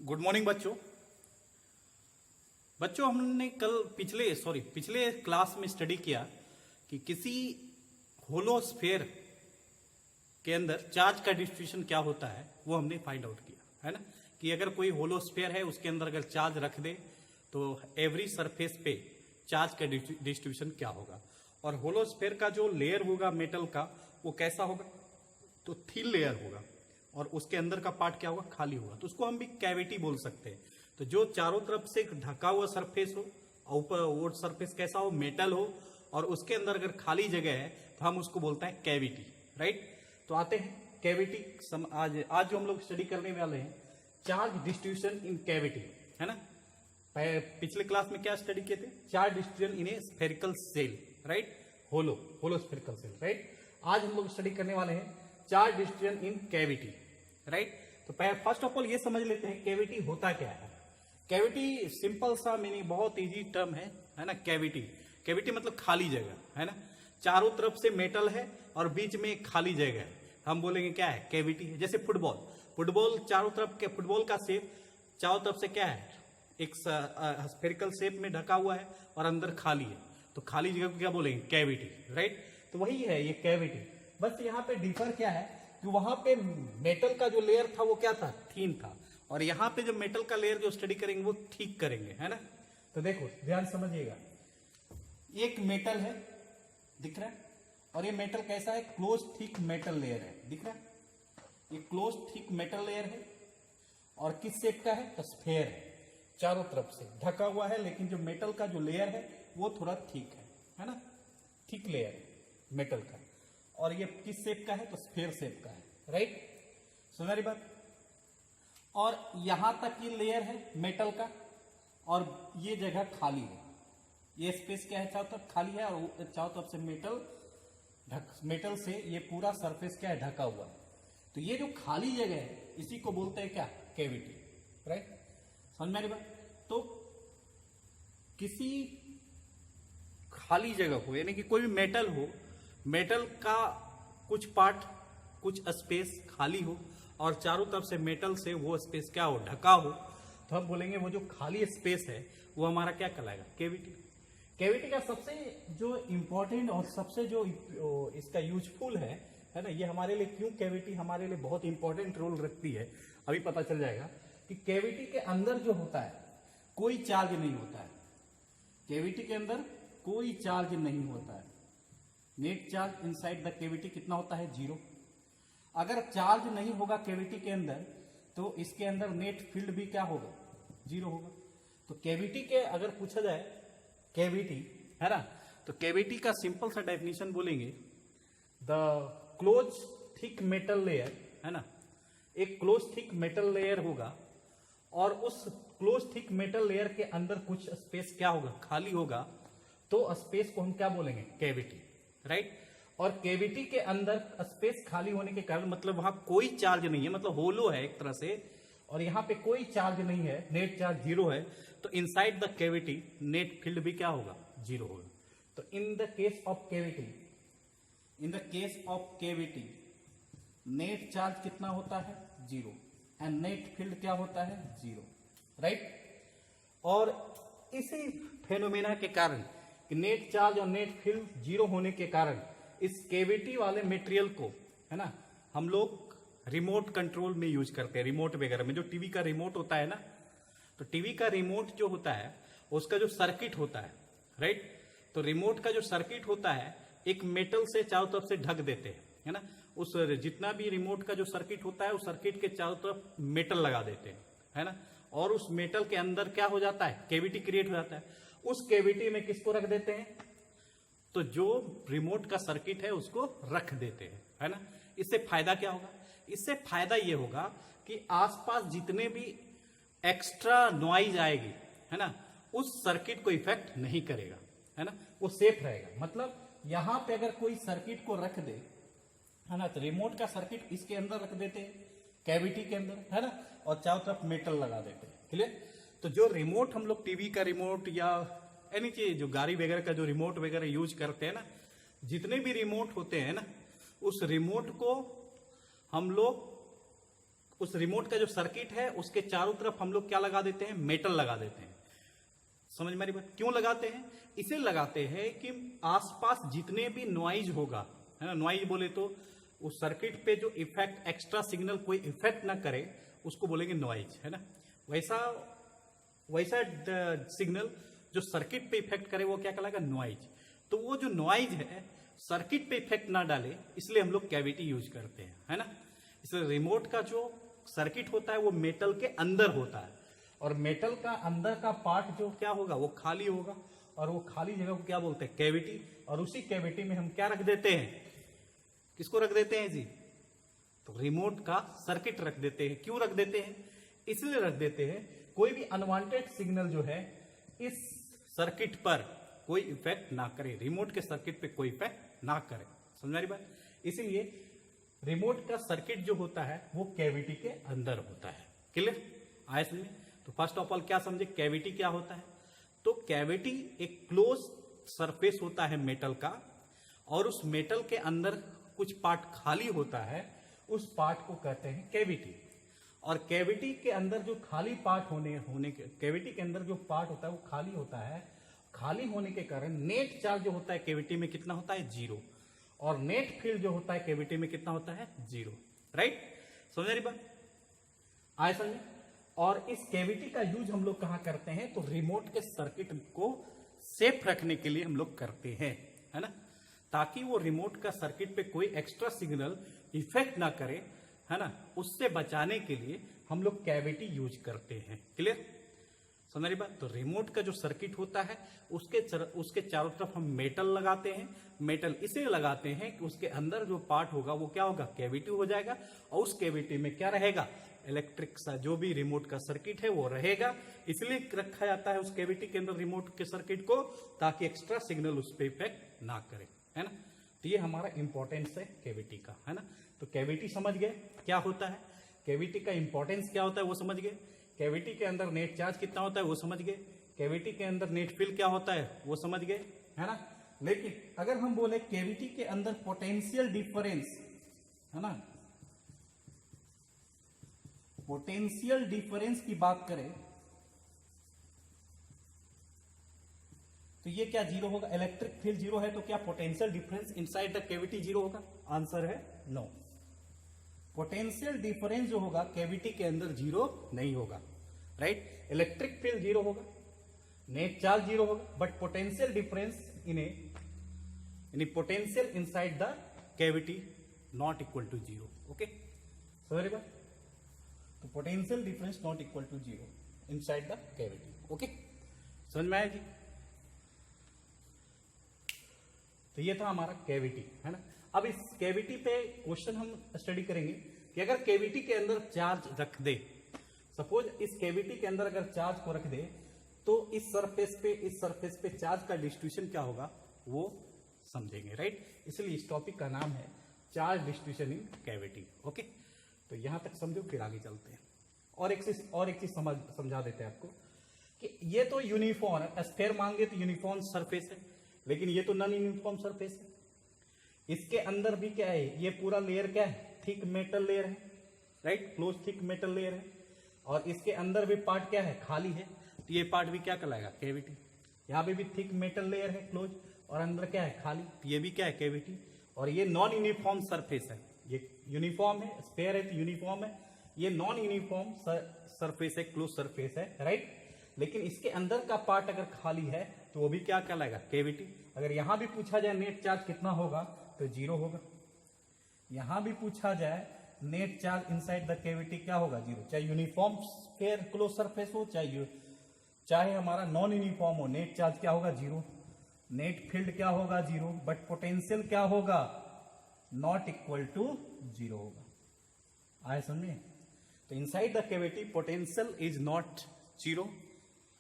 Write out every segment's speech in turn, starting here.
Good morning बच्चों। हमने कल पिछले क्लास में स्टडी किया कि किसी होलोस्फेयर के अंदर चार्ज का डिस्ट्रीब्यूशन क्या होता है, वो हमने फाइंड आउट किया है ना। कि अगर कोई होलोस्फेयर है उसके अंदर अगर चार्ज रख दे तो एवरी सरफेस पे चार्ज का डिस्ट्रीब्यूशन क्या होगा। और होलोस्फेयर का जो लेयर होगा मेटल का वो कैसा होगा, तो थिन लेयर होगा और उसके अंदर का पार्ट क्या होगा, खाली होगा। तो उसको हम भी कैविटी बोल सकते हैं। तो जो चारों तरफ से ढका हुआ सरफेस हो और ऊपर वो सरफेस कैसा हो, मेटल हो, और उसके अंदर अगर खाली जगह है तो हम उसको बोलते हैं कैविटी, राइट। तो आते हैं कैविटी। आज जो हम लोग स्टडी करने वाले हैं चार्ज डिस्ट्रीब्यूशन इन कैविटी, है ना। पिछले क्लास में क्या स्टडी किए थे, charge distribution in a spherical shell, right, hollow spherical shell, right. आज हम लोग स्टडी करने वाले हैं charge distribution in cavity, right. तो फर्स्ट ऑफ ऑल ये समझ लेते हैं कैविटी होता क्या है। कैविटी सिंपल सा मीनिंग, बहुत इजी टर्म है ना। कैविटी मतलब खाली जगह, है ना। चारों तरफ से मेटल है और बीच में एक खाली जगह है, हम बोलेंगे क्या है, कैविटी है। जैसे फुटबॉल चारों तरफ के फुटबॉल का शेप चारों तरफ से क्या है, एक स्फेरिकल शेप में ढका हुआ है और अंदर खाली है, तो खाली जगह को क्या बोलेंगे, कैविटी, राइट। तो वही है ये कैविटी। बस यहाँ पे डिफर क्या है कि वहां पे मेटल का जो लेयर था वो क्या था, थीन था, और यहाँ पे जो मेटल का लेयर जो स्टडी करेंगे वो ठीक करेंगे, है ना। तो देखो ध्यान समझिएगा, एक मेटल है दिख रहा है, और ये मेटल कैसा है, क्लोज थिक मेटल लेयर है, दिख रहा है। ये क्लोज थिक मेटल लेयर है और किस शेप का है, तो स्फेयर है, चारों तरफ से ढका हुआ है, लेकिन जो मेटल का जो लेयर है वो थोड़ा थिक है ना, थिक लेयर है मेटल का। और ये किस शेप का है, तो स्फेयर शेप का है, राइट। सुना रही बात। और यहां तक ये लेयर है मेटल का और ये जगह खाली है, ये स्पेस क्या है, चारों तरफ खाली है और चारों तरफ से मेटल से ये पूरा सरफेस क्या है, ढका हुआ है। तो ये जो खाली जगह है इसी को बोलते हैं क्या, कैविटी, राइट। समझ में आ रही बात। तो किसी खाली जगह हो, यानी कि कोई भी मेटल हो, मेटल का कुछ पार्ट, कुछ स्पेस खाली हो और चारों तरफ से मेटल से वो स्पेस क्या हो, ढका हो, तो हम बोलेंगे वो जो खाली स्पेस है वो हमारा क्या कहलाएगा, कैविटी। कैविटी का सबसे जो इंपॉर्टेंट और सबसे जो इसका यूजफुल है ना, ये हमारे लिए क्यों कैविटी हमारे लिए बहुत इंपॉर्टेंट रोल रखती है, अभी पता चल जाएगा। कि कैविटी के अंदर जो होता है कोई चार्ज नहीं होता है, कैविटी के अंदर कोई चार्ज नहीं होता है। Net charge inside the cavity कितना होता है, 0। अगर चार्ज नहीं होगा कैविटी के अंदर तो इसके अंदर नेट फील्ड भी क्या होगा, 0 होगा। तो कैविटी के अगर पूछा जाए कैविटी, है ना, तो कैविटी का सिंपल सा डेफिनेशन बोलेंगे, the close thick metal layer, है ना, एक क्लोज थिक मेटल लेयर होगा और उस क्लोज थिक मेटल लेयर के अंदर कुछ स्पेस क्या होगा, खाली होगा, तो स्पेस को हम क्या बोलेंगे, कैविटी, राइट। और कैविटी के अंदर स्पेस खाली होने के कारण मतलब वहां कोई चार्ज नहीं है, मतलब होलो है एक तरह से, और यहाँ पे कोई चार्ज नहीं है, नेट चार्ज 0 है, तो inside the cavity net field भी क्या होगा, 0 होगा। तो in the case of cavity net charge कितना होता है, 0, एंड नेट फील्ड क्या होता है, 0, राइट। और इसी फेनोमेना के कारण कि नेट चार्ज और नेट फील्ड 0 होने के कारण इस कैविटी वाले मटेरियल को, है ना, हम लोग रिमोट कंट्रोल में यूज करते हैं। रिमोट वगैरह में जो टीवी का रिमोट होता है ना, तो टीवी का रिमोट जो होता है उसका जो सर्किट होता है, राइट, तो रिमोट का जो सर्किट होता है एक मेटल से चारों तरफ से ढक देते हैं, है ना। उस जितना भी रिमोट का जो सर्किट होता है उस सर्किट के चारों तरफ मेटल लगा देते हैं, है ना। और उस मेटल के अंदर क्या हो जाता है, कैविटी क्रिएट हो जाता है। उस कैविटी में किसको रख देते हैं, तो जो रिमोट का सर्किट है उसको रख देते हैं, है ना। इससे फायदा क्या होगा, इससे फायदा ये होगा कि आसपास जितने भी एक्स्ट्रा नॉइज आएगी, है ना, उस सर्किट को इफेक्ट नहीं करेगा, है ना, वो सेफ रहेगा। मतलब यहां पे अगर कोई सर्किट को रख दे, है ना, तो रिमोट का सर्किट इसके अंदर रख देते हैं कैविटी के अंदर, है ना, और चारों तरफ मेटल लगा देते हैं, क्लियर। तो जो रिमोट हम लोग टीवी का रिमोट या यानी कि जो गाड़ी वगैरह का जो रिमोट वगैरह यूज करते हैं ना, जितने भी रिमोट होते हैं ना, उस रिमोट को हम लोग उस रिमोट का जो सर्किट है उसके चारों तरफ हम लोग क्या लगा देते हैं, मेटल लगा देते हैं। समझ में आ रही बात? क्यों लगाते हैं? इसे लगाते हैं कि आसपास जितने भी नॉइज होगा, है ना, नॉइज बोले तो उस सर्किट पे जो इफेक्ट, एक्स्ट्रा सिग्नल कोई इफेक्ट ना करे, उसको बोलेंगे नॉइज, है ना। वैसा वैसा सिग्नल जो सर्किट पे इफेक्ट करे वो क्या कहलाएगा, नॉइज। तो वो जो नॉइज है सर्किट पे इफेक्ट ना डाले, इसलिए हम लोग कैविटी यूज करते हैं, है ना। इसलिए रिमोट का जो सर्किट होता है वो मेटल के अंदर होता है, और मेटल का अंदर का पार्ट जो क्या होगा वो खाली होगा, और वो खाली जगह को क्या बोलते हैं, कैविटी। और उसी कैविटी में हम क्या रख देते हैं, किसको रख देते हैं जी, तो रिमोट का सर्किट रख देते हैं। क्यों रख देते हैं? इसलिए रख देते हैं कोई भी अनवांटेड सिग्नल जो है इस सर्किट पर कोई इफेक्ट ना करे, रिमोट के सर्किट पे कोई इफेक्ट ना करे। समझ रही बात? इसीलिए रिमोट का सर्किट जो होता है वो कैविटी के अंदर होता है। क्लियर आए समझ? तो फर्स्ट ऑफ ऑल क्या समझे, कैविटी क्या होता है? तो कैविटी एक क्लोज सरफेस होता है मेटल का, और उस मेटल के अंदर कुछ पार्ट खाली होता है, उस पार्ट को कहते हैं कैविटी। और कैविटी के अंदर जो खाली पार्ट होने के कैविटी के अंदर जो पार्ट होता है वो खाली होता है। खाली होने के कारण नेट चार्ज जो होता है कैविटी में कितना होता है, 0, और नेट फील्ड जो होता है कैविटी में कितना होता है, 0। राइट? समझ रही बात? आए समझे? और इस कैविटी का यूज हम लोग कहां करते हैं, तो रिमोट के सर्किट को सेफ रखने के लिए हम लोग करते हैं, है ना, ताकि वो रिमोट का सर्किट पे कोई एक्स्ट्रा सिग्नल इफेक्ट ना करे, है ना। उससे बचाने के लिए हम लोग कैविटी यूज करते हैं। क्लियर? समझ रही बात? तो रिमोट का जो सर्किट होता है उसके चारों तरफ हम मेटल लगाते हैं। मेटल इसलिए लगाते हैं कि उसके अंदर जो पार्ट होगा वो क्या होगा, कैविटी हो जाएगा, और उस कैविटी में क्या रहेगा, इलेक्ट्रिक सा जो भी रिमोट का सर्किट है वो रहेगा। इसलिए रखा जाता है उस कैविटी के अंदर रिमोट के सर्किट को, ताकि एक्स्ट्रा सिग्नल उस पर इफेक्ट ना करे, है ना। तो ये हमारा इंपॉर्टेंस है कैविटी का, है ना। तो कैविटी समझ गए क्या होता है, कैविटी का इंपॉर्टेंस क्या होता है वो समझ गए, कैविटी के अंदर नेट चार्ज कितना होता है वो समझ गए, कैविटी के अंदर नेट फील्ड क्या होता है वो समझ गए, है ना। लेकिन अगर हम बोले कैविटी के अंदर पोटेंशियल डिफरेंस, है ना, पोटेंशियल डिफरेंस की बात करें तो ये क्या 0 होगा, इलेक्ट्रिक फील्ड 0 है तो क्या potential difference inside the cavity 0 होगा? आंसर है नो। पोटेंशियल डिफरेंस जो होगा कैविटी के अंदर 0 नहीं होगा। राइट? इलेक्ट्रिक फील्ड 0 होगा, नेट चार्ज 0 होगा, but potential difference in potential inside the cavity not equal to 0। Okay, समझ बात? तो potential difference not equal to 0 inside the cavity. Okay, समझ में आया जी? तो ये था हमारा कैविटी, है ना। अब इस कैविटी पे क्वेश्चन हम स्टडी करेंगे कि अगर कैविटी के अंदर चार्ज रख दे, सपोज इस कैविटी के अंदर अगर चार्ज को रख दे, तो इस सरफेस पे चार्ज का डिस्ट्रीब्यूशन क्या होगा वो समझेंगे। राइट? इसलिए इस टॉपिक का नाम है charge distribution in cavity. Okay, तो यहां तक समझो, फिर आगे चलते हैं। और एक चीज समझा देते हैं आपको कि ये तो यूनिफॉर्म है, स्फीयर मांगे तो यूनिफॉर्म सरफेस है, लेकिन ये तो नॉन यूनिफॉर्म सरफेस है। इसके अंदर भी क्या है, ये पूरा लेयर क्या है, थिक मेटल लेयर है। Right? Close thick metal layer है, और इसके अंदर भी पार्ट क्या है, खाली है, तो ये पार्ट भी क्या कहलाएगा, कैविटी। यहाँ पे भी थिक मेटल लेयर है क्लोज, और अंदर क्या है, खाली, तो ये भी क्या है, कैविटी। और ये नॉन यूनिफॉर्म सरफेस है, ये यूनिफॉर्म है, स्फीयर है तो यूनिफॉर्म है, ये नॉन यूनिफॉर्म सरफेस है, क्लोज सरफेस है। राइट? लेकिन इसके अंदर का पार्ट अगर खाली है तो वो भी क्या कहलाएगा, कैविटी। अगर यहां भी पूछा जाए नेट चार्ज कितना होगा तो 0 होगा। यहां भी पूछा जाए net charge inside the cavity क्या होगा, 0। चाहे यूनिफॉर्म स्फीयर क्लोज सरफेस हो, चाहे हमारा नॉन यूनिफॉर्म हो, नेट चार्ज क्या होगा, 0। नेट फील्ड क्या होगा, 0, बट पोटेंशियल क्या होगा, नॉट इक्वल टू 0 होगा। आए समझे? तो inside the cavity potential is not 0,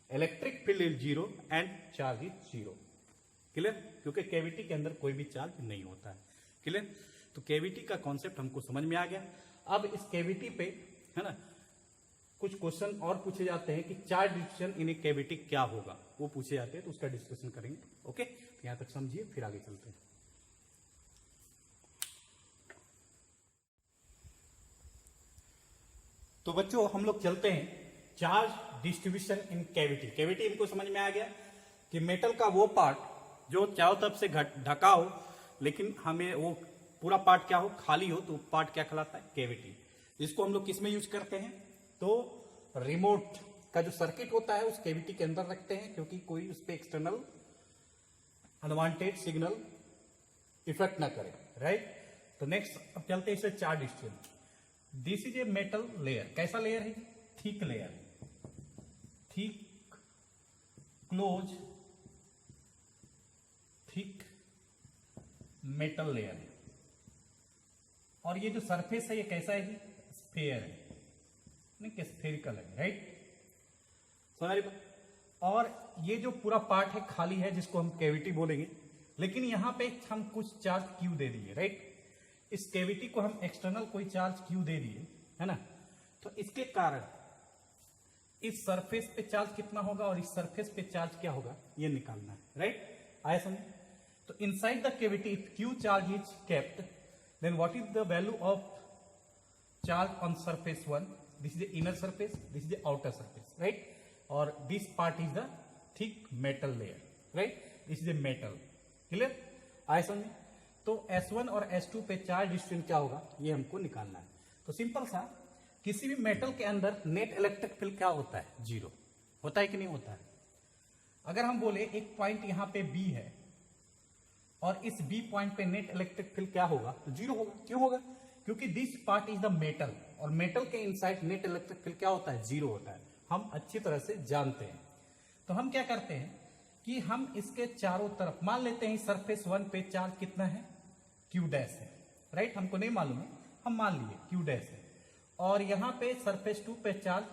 electric field is 0 and charge is 0। Clear? क्योंकि कैविटी के अंदर कोई भी चार्ज नहीं होता है। क्लियर? तो कैविटी का कॉन्सेप्ट हमको समझ में आ गया। अब इस कैविटी पे, है ना, कुछ क्वेश्चन और पूछे जाते हैं कि charge distribution in A cavity क्या होगा, वो पूछे जाते हैं, तो उसका डिस्कशन करेंगे। ओके, तो यहां तक समझिए, फिर आगे चलते हैं। तो बच्चों हम लोग चलते हैं charge distribution in cavity. Cavity इनको समझ में आ गया कि मेटल का वो पार्ट जो चारों तरफ से ढका हो, लेकिन हमें वो पूरा पार्ट क्या हो, खाली हो, तो पार्ट क्या कहलाता है, कैविटी। इसको हम लोग किस में यूज करते हैं, तो रिमोट का जो सर्किट होता है उस कैविटी के अंदर रखते हैं, क्योंकि कोई उस पर एक्सटर्नल अनवांटेड सिग्नल इफेक्ट ना करे, राइट। तो नेक्स्ट अब चलते हैं इसे charge distribution. This is a metal layer. कैसा लेयर है, thick layer, thick close thick metal layer है। और ये जो सरफेस है ये कैसा है, स्फेयर है, नहीं कि स्फेरिकल है, राइट। समझ। और ये जो पूरा पार्ट है खाली है, जिसको हम कैविटी बोलेंगे, लेकिन यहां पे हम कुछ चार्ज क्यू दे दिए, राइट। इस कैविटी को हम एक्सटर्नल कोई चार्ज क्यू दे दिए, है ना। तो इसके कारण इस सरफेस पे चार्ज कितना होगा और इस सरफेस पे चार्ज क्या होगा, ये निकालना है, राइट। आया समझ। तो inside the cavity if q charge is kept, then what is the value of charge on surface 1? This is the inner surface, this is the outer surface, right. और this part is the thick metal layer, right. This is a metal. Clear, आया समझ। तो S1 और S2 पे charge distribution क्या होगा, ये हमको निकालना है। तो सिंपल सा, किसी भी मेटल के अंदर नेट इलेक्ट्रिक फील्ड क्या होता है, जीरो होता है कि नहीं होता है। अगर हम बोले एक पॉइंट यहां पे B है और इस B पॉइंट पे नेट इलेक्ट्रिक फील्ड क्या होगा, तो जीरो होगा। क्यों होगा, क्योंकि this part is the metal, और मेटल के इनसाइड नेट इलेक्ट्रिक फील्ड क्या होता है, जीरो होता है। हम अच्छी तरह से जानते हैं। तो हम क्या करते हैं कि हम इसके चारों तरफ मान लेते हैं सरफेस 1 पे चार्ज कितना है, Q डैश है, राइट। हमको नहीं मालूम है, हम मान लिए Q डैश है। और यहां पे सरफेस 2 पे चार्ज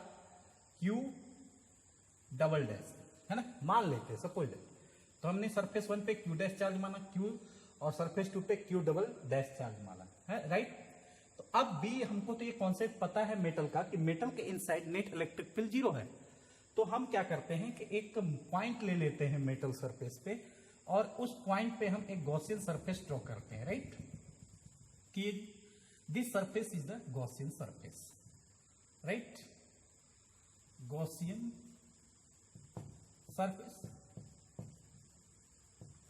Q डबल डैश है ना, मान लेते हैं सपोज। तो हमने सरफेस 1 पे Q डैश चार्ज माना Q, और सरफेस 2 पे Q डबल डैश चार्ज माना है, राइट। तो अब भी हमको तो ये कॉन्सेप्ट पता है मेटल का कि मेटल के inside net electric field zero है। तो हम क्या करते हैं कि एक पॉइंट ले लेते हैं मेटल सरफेस पे, और उस पॉइंट पे हम एक गॉसियन सरफेस ड्रॉ करते हैं, राइट। कि this surface is the Gaussian surface, right. Gaussian surface.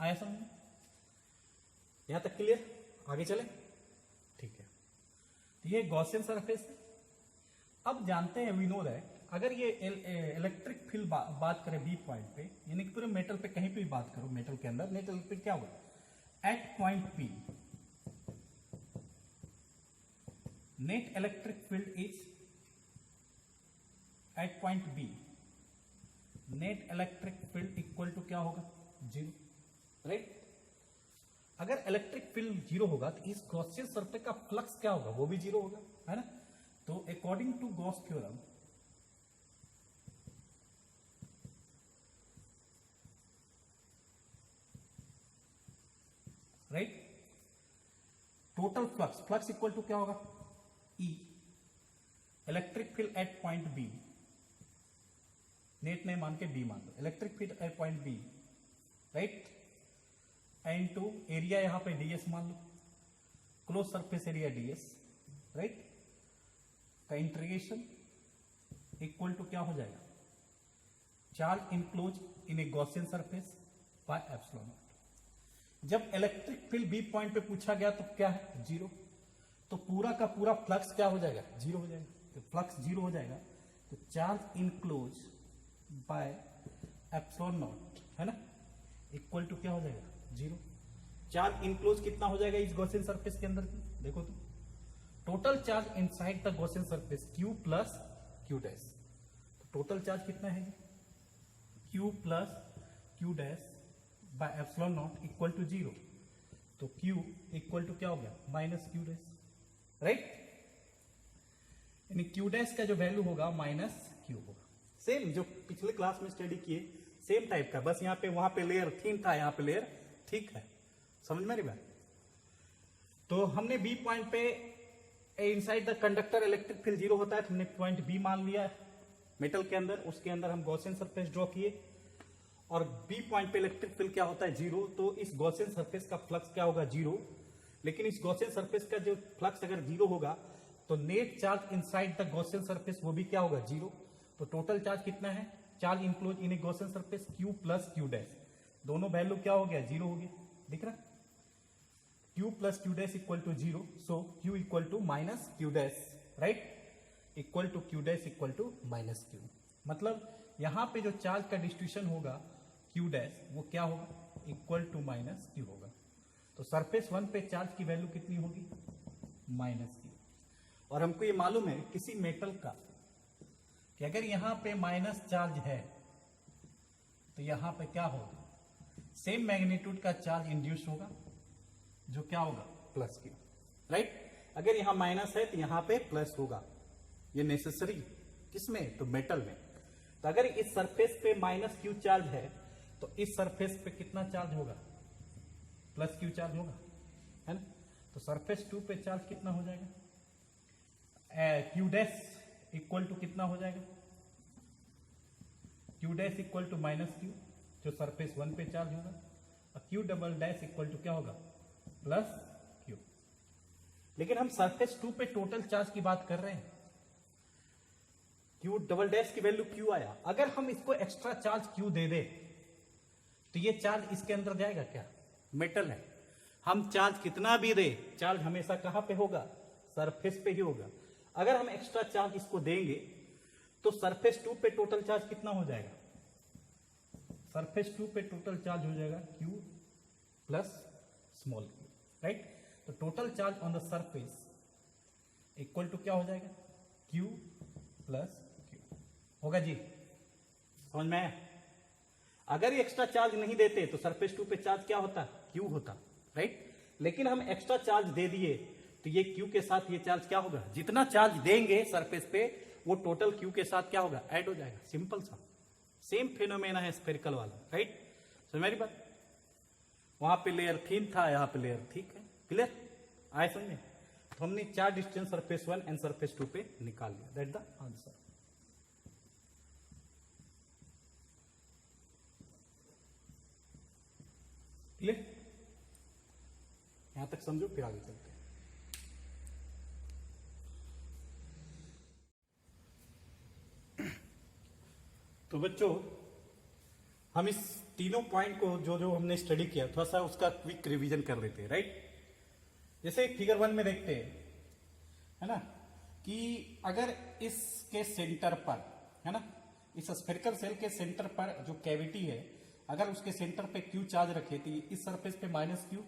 आया समझ, यहां तक क्लियर, आगे चले, ठीक है। ये गॉसियन सरफेस है। अब जानते हैं, वी नो दैट अगर ये इलेक्ट्रिक फील्ड बात करें बी पॉइंट पे, यानी कि पूरे मेटल पे कहीं पे भी बात करो, मेटल के अंदर नेट इलेक्ट्रिक क्या होगा, at point P net electric field is, at point B net electric field equal to क्या होगा, जीरो, राइट। अगर इलेक्ट्रिक फील्ड जीरो होगा तो इस गॉसियन सरफेस का फ्लक्स क्या होगा, वो भी जीरो होगा, है ना। तो according to Gauss theorem, right, total flux, flux equal to क्या होगा, E electric field at point B, net नहीं मान के बी मान लो, electric field at point B, right, and to area यहां पे ds मान लो, close surface area ds, right. का इंटीग्रेशन इक्वल टू क्या हो जाएगा, charge enclose in a Gaussian surface by epsilon not. जब इलेक्ट्रिक फील्ड बी पॉइंट पे पूछा गया तो क्या है, जीरो। तो पूरा का पूरा फ्लक्स क्या हो जाएगा, जीरो हो जाएगा। तो फ्लक्स जीरो हो जाएगा, तो charge enclose by epsilon not, है ना, इक्वल टू क्या हो जाएगा, जीरो। चार्ज इनक्लोज कितना हो जाएगा इस गॉसियन सरफेस के अंदर, देखो तो total charge inside the Gaussian surface Q plus Q dash. तो टोटल चार्ज कितना है, Q plus Q dash by epsilon not equal to zero. तो Q इक्वल टू क्या हो गया, माइनस Q डैश, राइट। यानी Q डैश का जो वैल्यू होगा माइनस Q होगा। सेम जो पिछले क्लास में स्टडी किए, सेम टाइप का, बस यहाँ पे वहां पे लेयर थीन था, यहाँ पे लेयर ठीक है। समझ में आ रही बात। तो हमने बी पॉइंट पे inside the conductor electric field zero होता है, तो हमने पॉइंट बी मान लिया मेटल के अंदर, उसके अंदर हम गॉसियन सरफेस ड्रॉ किए, और बी पॉइंट पे इलेक्ट्रिक फील्ड क्या होता है, जीरो। तो इस गॉसियन सरफेस का फ्लक्स क्या होगा, जीरो। लेकिन इस गॉसियन सरफेस का जो फ्लक्स अगर जीरो होगा तो net charge inside the Gaussian surface वो भी क्या होगा, जीरो। तो टोटल चार्ज कितना है, charge enclose in a Gaussian surface Q plus Q dash, दोनों वैल्यू क्या हो गया, जीरो हो गया, दिख रहा, Q plus Q dash equal to zero, so Q equal to minus Q dash, right, equal to Q dash equal to minus Q. मतलब यहां पे जो चार्ज का डिस्ट्रीब्यूशन होगा क्यू डैश वो क्या होगा, इक्वल टू माइनस क्यू होगा। तो सरफेस 1 पे चार्ज की वैल्यू कितनी होगी, माइनस क्यू। और हमको ये मालूम है किसी मेटल का कि अगर यहां पे माइनस चार्ज है तो यहां पे क्या होगा, सेम मैग्नीट्यूड का चार्ज इंड्यूस होगा जो क्या होगा, प्लस क्यू, राइट। अगर यहां माइनस है तो यहां पे प्लस होगा, ये नेसेसरी किसमें, तो मेटल में। तो अगर इस सरफेस पे माइनस क्यू चार्ज है तो इस सरफेस पे कितना चार्ज होगा, प्लस क्यू चार्ज होगा, है ना। तो सरफेस 2 पे चार्ज कितना हो जाएगा, क्यू डैश इक्वल टू कितना हो जाएगा, Q dash equal to minus Q जो सरफेस 1 पे चार्ज होगा, और Q double dash equal to क्या होगा, प्लस क्यू। लेकिन हम सरफेस 2 पे टोटल चार्ज की बात कर रहे हैं, क्यू डबल डैश की वैल्यू क्यू आया, अगर हम इसको एक्स्ट्रा चार्ज क्यू दे दे तो ये चार्ज इसके अंदर जाएगा क्या, मेटल है, हम चार्ज कितना भी दे चार्ज हमेशा कहां पे होगा, सरफेस पे ही होगा। अगर हम एक्स्ट्रा चार्ज इसको देंगे तो सरफेस 2 पे टोटल चार्ज कितना हो जाएगा, सरफेस 2 पे टोटल चार्ज हो जाएगा q plus small q, right. तो total charge on the surface equal to क्या हो जाएगा, क्यू प्लस क्यू होगा जी, समझ में आया। अगर ये एक्स्ट्रा चार्ज नहीं देते तो सरफेस 2 पे चार्ज क्या होता, क्यू होता, राइट। लेकिन हम एक्स्ट्रा चार्ज दे दिए तो ये क्यू के साथ ये चार्ज क्या होगा, जितना चार्ज देंगे सरफेस पे वो टोटल क्यू के साथ क्या होगा, ऐड हो जाएगा, सिंपल सा। सेम फिनोमेना है स्फेरिकल वाला, राइट। समझ मेरी बात, वहां पे लेयर थिन था, यहां पे लेयर थिक है, क्लियर आए समझे। तो हमने 4 डिस्टेंस सरफेस 1 एंड सरफेस 2 पे निकाल लिया, दैट द आंसर। क्लियर, यहां तक समझो, फिर आगे चलते हैं। तो बच्चों हम इस तीनों पॉइंट को जो जो हमने स्टडी किया थोड़ा सा उसका क्विक रिवीजन कर लेते हैं, राइट। जैसे फिगर 1 में देखते हैं, है ना, कि अगर इसके सेंटर पर, है ना, इस स्फेरिकल सेल के सेंटर पर जो कैविटी है, अगर उसके सेंटर पे क्यू चार्ज रखे तो इस सरफेस पे माइनस क्यू,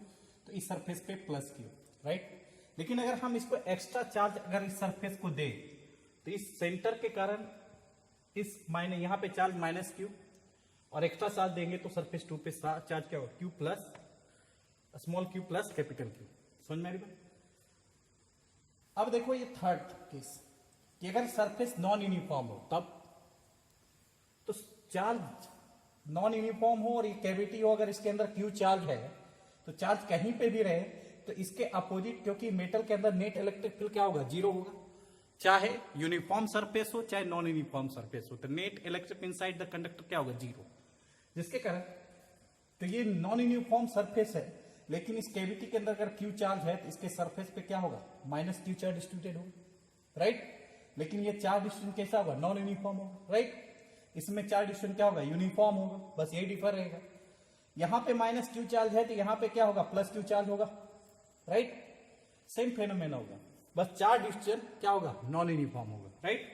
तो इस सरफेस पे प्लस क्यू, राइट। लेकिन अगर हम इसको एक्स्ट्रा चार्ज अगर इस सरफेस को दे तो इस सेंटर के कारण इस माइनस यहां पे चार्ज माइनस क्यू, और एक्स्ट्रा चार्ज देंगे तो सरफेस 2 पे चार्ज क्या होगा, Q plus small q plus capital Q. समझ में आ रही। अब देखो ये थर्ड केस कि अगर सरफेस नॉन यूनिफॉर्म हो तब, तो चार्ज नॉन यूनिफॉर्म हो और ये कैविटी हो, अगर इसके अंदर क्यू चार्ज है तो चार्ज कहीं पे भी रहे तो इसके अपोजिट, क्योंकि मेटल के अंदर नेट इलेक्ट्रिक फील्ड क्या होगा, जीरो होगा, चाहे यूनिफॉर्म सरफेस हो चाहे नॉन यूनिफॉर्म सरफेस हो, तो net electric inside the conductor क्या होगा, जीरो। जिसके कारण तो ये नॉन यूनिफॉर्म सरफेस है, लेकिन इस कैविटी के अंदर अगर क्यू चार्ज है तो इसके सरफेस पे क्या होगा, माइनस क्यू चार्ज डिस्ट्रीब्यूटेड होगा, राइट। लेकिन ये चार्ज डिस्ट्रीब्यूशन कैसा होगा, नॉन यूनिफॉर्म होगा, राइट। इसमें चार्ज डिस्ट्रीब्यूशन क्या होगा, यूनिफॉर्म होगा, बस यही डिफर रहेगा। यहां पे माइनस क्यू चार्ज है तो यहां पे क्या होगा, प्लस क्यू चार्ज होगा, राइट। सेम फेनोमेना होगा, बस चार्ज डिस्ट्रीब्यूशन क्या होगा, नॉन यूनिफॉर्म होगा, राइट।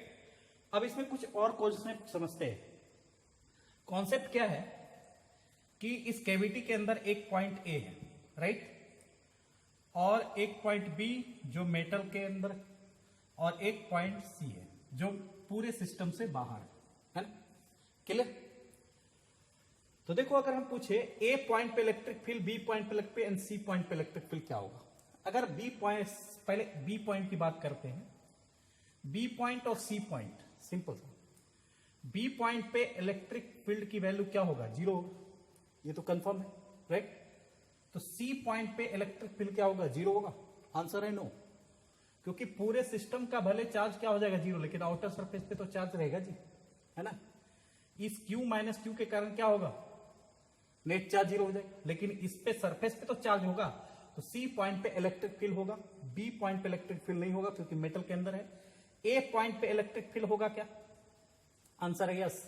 अब इसमें कुछ और कॉन्सेप्ट समझते हैं। कॉन्सेप्ट क्या है कि इस कैविटी के अंदर एक पॉइंट ए है, राइट, और एक पॉइंट बी जो मेटल के अंदर, और एक पॉइंट सी है जो पूरे सिस्टम से बाहर है ना, क्लियर। तो देखो अगर हम पूछे ए पॉइंट पे इलेक्ट्रिक फील्ड, बी पॉइंट पे electric field and C point पे इलेक्ट्रिक फील्ड क्या होगा। अगर बी पॉइंट, पहले बी पॉइंट की बात करते हैं, बी पॉइंट और सी पॉइंट, सिंपल सा, बी पॉइंट पे इलेक्ट्रिक फील्ड की वैल्यू क्या होगा, जीरो होगा, ये तो कंफर्म है, राइट। तो सी पॉइंट पे इलेक्ट्रिक फील्ड क्या होगा, जीरो होगा, आंसर है नो, क्योंकि पूरे सिस्टम का भले चार्ज क्या हो जाएगा, जीरो, लेकिन आउटर सरफेस पे तो चार्ज रहेगा जी, है ना। इस क्यू माइनस क्यू के कारण क्या होगा, नेट चार्ज जीरो हो जाएगा, लेकिन इस पे सरफेस पे तो चार्ज होगा, तो सी पॉइंट पे इलेक्ट्रिक फील्ड होगा, बी पॉइंट पे इलेक्ट्रिक फील्ड नहीं होगा क्योंकि मेटल के अंदर है। ए पॉइंट पे इलेक्ट्रिक फील्ड होगा क्या? आंसर है यस,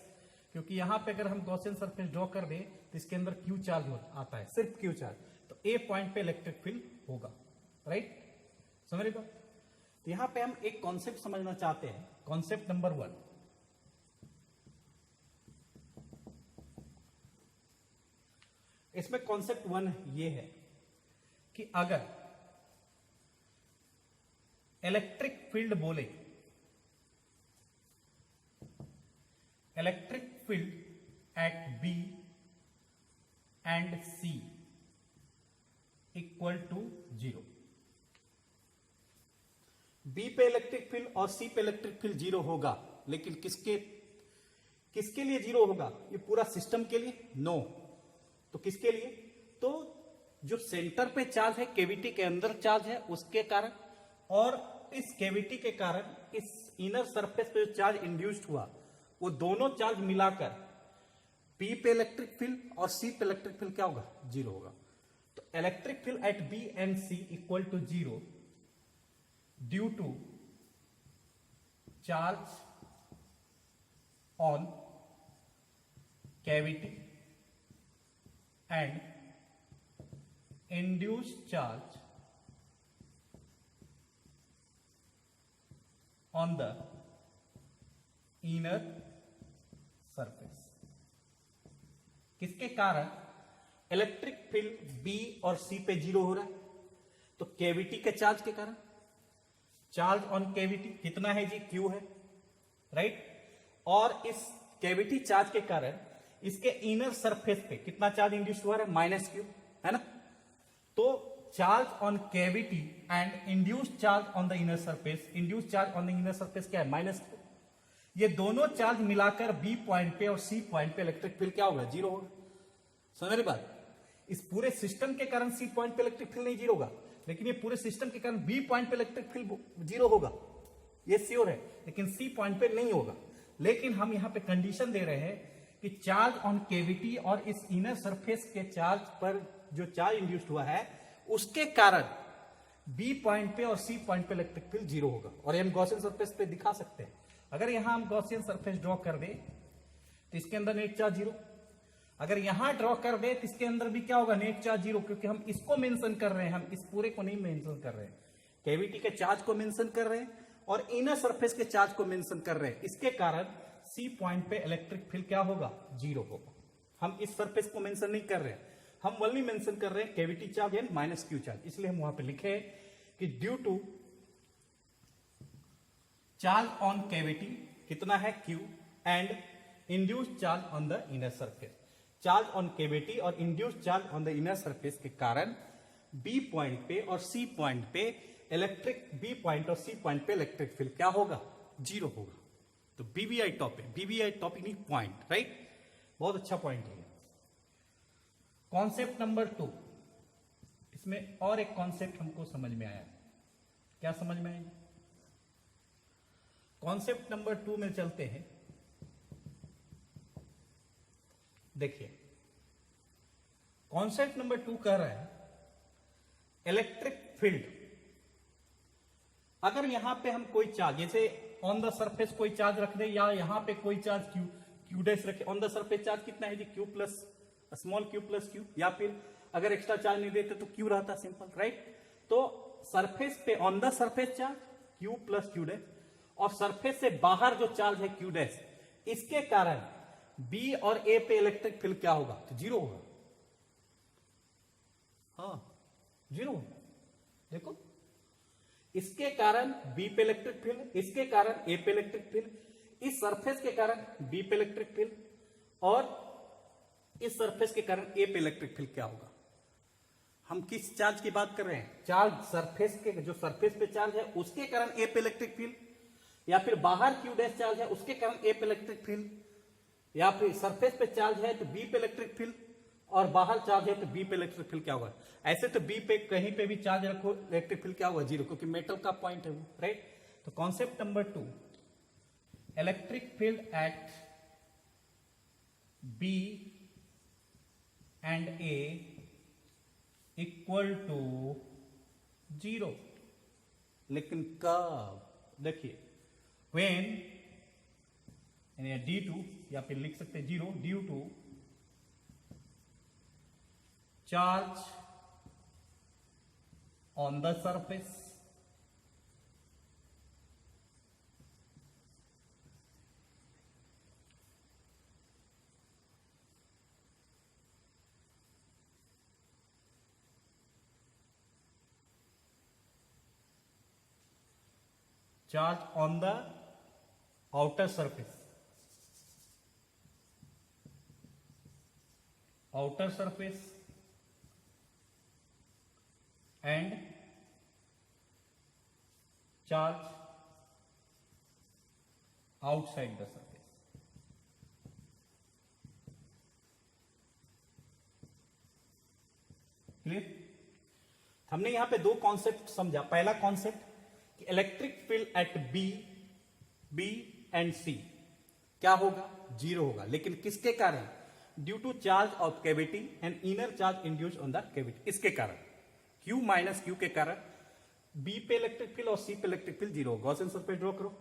क्योंकि यहां पे अगर हम गॉसियन सरफेस ड्रॉ कर दें तो इसके अंदर क्यू चार्ज आता है, सिर्फ क्यू चार्ज, तो ए पॉइंट पे इलेक्ट्रिक फील्ड होगा। राइट, समझ रहे हो? तो यहां पे हम एक कॉन्सेप्ट समझना चाहते हैं, कॉन्सेप्ट नंबर 1। इसमें कॉन्सेप्ट 1 ये है कि अगर इलेक्ट्रिक फील्ड बोले, electric field at B and C equal to 0, B पे इलेक्ट्रिक फील्ड और सी पे इलेक्ट्रिक फील्ड 0 होगा, लेकिन किसके लिए 0 होगा? ये पूरा सिस्टम के लिए? नो। तो किसके लिए? तो जो सेंटर पे चार्ज है, केविटी के अंदर चार्ज है, उसके कारण, और इस केविटी के कारण इस इनर सरफेस पे जो चार्ज इंड्यूस्ड हुआ, वो दोनों चार्ज मिलाकर बी पे इलेक्ट्रिक फील्ड और सी पे इलेक्ट्रिक फील्ड क्या होगा? 0 होगा। तो electric field at B and C equal to 0 due to charge on cavity and induced charge on the inner surface। किसके कारण? इलेक्ट्रिक फील्ड बी और सी पे 0 हो रहा है, तो कैविटी के चार्ज के कारण। चार्ज ऑन कैविटी कितना है जी? क्यू है, राइट। और इस कैविटी चार्ज के कारण इसके इनर सरफेस पे कितना चार्ज इंड्यूस हुआ है? माइनस क्यू, है ना। तो charge on cavity and induce charge on the inner surface, induce charge on the inner surface क्या है? Minus Q. ये दोनों चार्ज मिलाकर बी पॉइंट पे और सी पॉइंट पे इलेक्ट्रिक फील्ड क्या होगा? 0 होगा। समझ रही बात? इस पूरे सिस्टम के कारण सी पॉइंट पे इलेक्ट्रिक फील्ड नहीं 0 होगा, लेकिन ये पूरे सिस्टम के कारण बी पॉइंट पे इलेक्ट्रिक फील्ड 0 होगा, ये श्योर है। लेकिन सी पॉइंट पे नहीं होगा। लेकिन हम यहां पे कंडीशन दे रहे हैं कि चार्ज ऑन कैविटी और इस इनर सरफेस के चार्ज पर जो चार्ज इंड्यूस्ड हुआ है, उसके कारण बी पॉइंट पे और सी पॉइंट पे इलेक्ट्रिक फील्ड 0 होगा। और हम गॉसियन सरफेस पे दिखा सकते हैं। अगर यहां हम गॉसियन सरफेस ड्रॉ कर दे तो इसके अंदर नेट चार्ज 0। अगर यहां ड्रॉ कर दे तो इसके अंदर भी क्या होगा? नेट चार्ज 0, क्योंकि हम इसको मेंशन कर रहे हैं, हम इस पूरे को नहीं मेंशन कर रहे हैं। कैविटी के चार्ज को मेंशन कर रहे हैं और इनर सरफेस के चार्ज को मेंशन कर रहे हैं। इसके कारण सी पॉइंट पे इलेक्ट्रिक फील्ड क्या होगा? 0 होगा। हम इस सरफेस को मेंशन नहीं कर रहे हैं, हम ओनली मेंशन कर रहे हैं cavity charge and minus q charge. इसलिए हम वहां पे लिखे कि due to charge on cavity कितना है? Q, and induced charge on the inner surface. Charge on cavity और induced charge on the inner surface के कारण बी पॉइंट पे और सी पॉइंट पे इलेक्ट्रिक, बी पॉइंट और सी पॉइंट पे इलेक्ट्रिक फील्ड क्या होगा? 0 होगा। तो बीबीआई टॉपिक, बीबीआई टॉपिक नहीं पॉइंट, राइट। बहुत अच्छा पॉइंट है। कॉन्सेप्ट नंबर 2, इसमें और एक कॉन्सेप्ट हमको समझ में आया। क्या समझ में आया? कॉन्सेप्ट नंबर 2 में चलते हैं। देखिए, कॉन्सेप्ट नंबर 2 कह रहा है इलेक्ट्रिक फील्ड, अगर यहां पे हम कोई चार्ज, जैसे ऑन द सरफेस कोई चार्ज रख दे, या यहां पे कोई चार्ज क्यू डैश रखे। ऑन द सरफेस चार्ज कितना है जी? Q plus small q plus q, या फिर अगर एक्स्ट्रा चार्ज नहीं देते तो क्यू रहता, सिंपल, राइट। तो सरफेस पे on the surface charge Q plus Q dash, और सरफेस से बाहर जो चार्ज है क्यू डैश, इसके कारण बी और ए पे इलेक्ट्रिक फील्ड क्या होगा? तो 0 होगा। हाँ, 0 होगा। देखो, इसके कारण बी पे इलेक्ट्रिक फील्ड, इसके कारण ए पे इलेक्ट्रिक फील्ड, इस सरफेस के कारण बी पे इलेक्ट्रिक फील्ड, और इस सरफेस के कारण ए पे इलेक्ट्रिक फील्ड क्या होगा? हम किस चार्ज की बात कर रहे हैं? चार्ज सरफेस के, जो सरफेस पे चार्ज है उसके कारण ए पे इलेक्ट्रिक फील्ड, या फिर बाहर क्यू डैश चार्ज है उसके कारण ए पे इलेक्ट्रिक फील्ड, या फिर सरफेस पे चार्ज है तो बी पे इलेक्ट्रिक फील्ड, और बाहर चार्ज है तो बी पे इलेक्ट्रिक फील्ड क्या होगा? ऐसे तो बी पे कहीं पे भी चार्ज रखो, इलेक्ट्रिक फील्ड क्या होगा? 0, क्योंकि मेटल का पॉइंट है वो, राइट। तो concept number 2, electric field at B and A equal to 0। लेकिन कब, देखिए व्हेन यानी D2 या फिर लिख सकते हैं 0 due to charge on the surface charge on the outer surface and charge outside the surface। Clear? हमने यहां पे दो कॉन्सेप्ट समझा। पहला कॉन्सेप्ट कि electric field at B and C क्या होगा, 0 होगा। लेकिन किसके कारण, due to charge of cavity and inner charge induced on the cavity. इसके कारण Q माइनस Q के कारण बी पे इलेक्ट्रिक फील्ड और सी पे इलेक्ट्रिक फील्ड 0 होगा। गॉसियन सरफेस ड्रॉ करो,